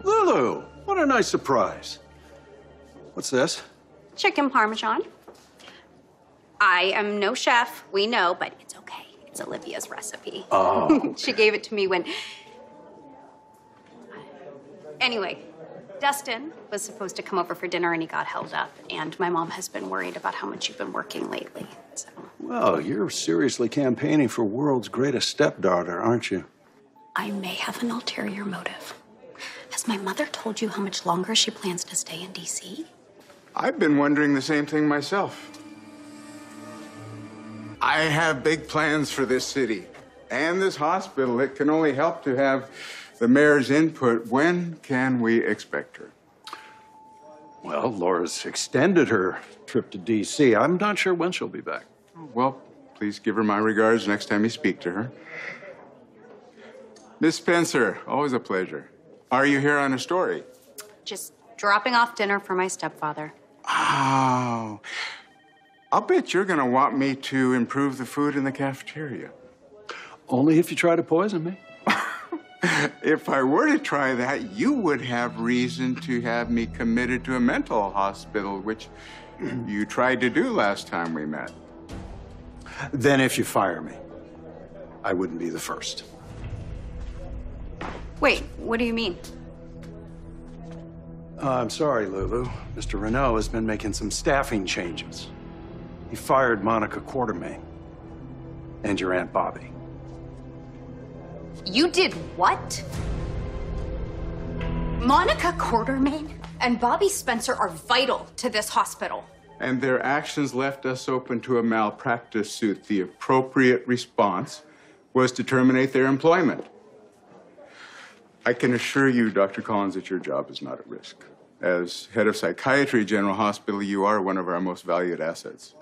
Lulu, what a nice surprise. What's this? Chicken Parmesan. I am no chef, we know, but it's okay. It's Olivia's recipe. Oh. She gave it to me when... Anyway, Dustin was supposed to come over for dinner and he got held up. And my mom has been worried about how much you've been working lately, so... Well, you're seriously campaigning for world's greatest stepdaughter, aren't you? I may have an ulterior motive. Has my mother told you how much longer she plans to stay in D.C.? I've been wondering the same thing myself. I have big plans for this city and this hospital. It can only help to have the mayor's input. When can we expect her? Well, Laura's extended her trip to D.C. I'm not sure when she'll be back. Well, please give her my regards next time you speak to her. Miss Spencer, always a pleasure. Are you here on a story? Just dropping off dinner for my stepfather. Oh, I'll bet you're gonna want me to improve the food in the cafeteria. Only if you try to poison me. If I were to try that, you would have reason to have me committed to a mental hospital, which you tried to do last time we met. Then if you fire me, I wouldn't be the first. Wait, what do you mean? I'm sorry, Lulu. Mr. Renault has been making some staffing changes. He fired Monica Quartermain and your Aunt Bobbie. You did what? Monica Quartermain and Bobbie Spencer are vital to this hospital. And their actions left us open to a malpractice suit. The appropriate response was to terminate their employment. I can assure you, Dr. Collins, that your job is not at risk. As head of psychiatry at General Hospital, you are one of our most valued assets,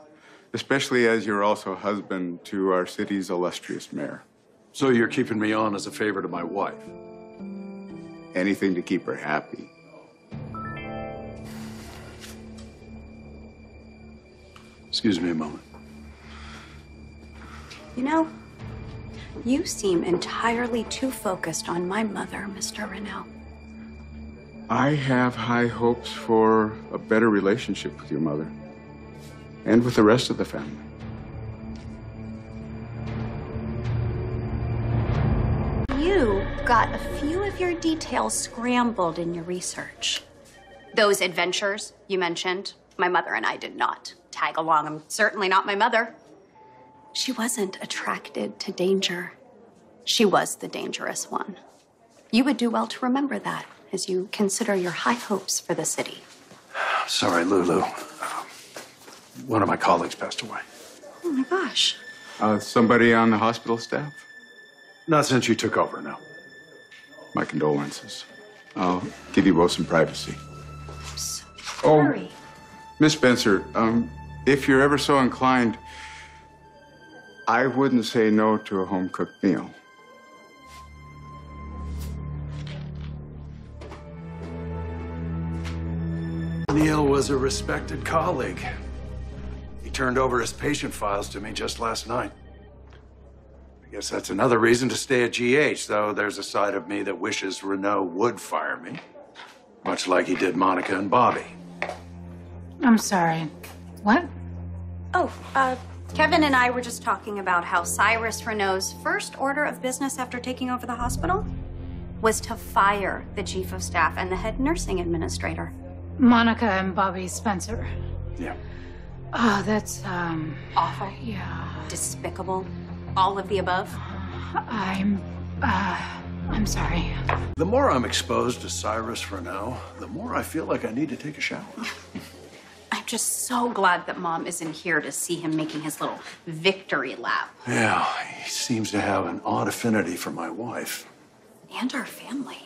especially as you're also husband to our city's illustrious mayor. So you're keeping me on as a favor to my wife? Anything to keep her happy. Excuse me a moment. You know, you seem entirely too focused on my mother, Mr. Renault. I have high hopes for a better relationship with your mother and with the rest of the family. You got a few of your details scrambled in your research. Those adventures you mentioned, my mother and I did not tag along. I'm certainly not my mother. She wasn't attracted to danger. She was the dangerous one. You would do well to remember that as you consider your high hopes for the city. Sorry, Lulu. One of my colleagues passed away. Oh my gosh. Somebody on the hospital staff? Not since you took over, no. My condolences. I'll give you both some privacy. Sorry. Miss Spencer, if you're ever so inclined, I wouldn't say no to a home-cooked meal. Neil was a respected colleague. He turned over his patient files to me just last night. I guess that's another reason to stay at GH, though there's a side of me that wishes Renault would fire me, much like he did Monica and Bobbie. I'm sorry. What? Oh, Kevin and I were just talking about how Cyrus Renault's first order of business after taking over the hospital was to fire the chief of staff and the head nursing administrator. Monica and Bobbie Spencer. Yeah. Oh, that's, Awful. yeah. Despicable. All of the above. I'm sorry. The more I'm exposed to Cyrus Renault, the more I feel like I need to take a shower. I'm just so glad that Mom isn't here to see him making his little victory lap. Yeah, he seems to have an odd affinity for my wife. And our family.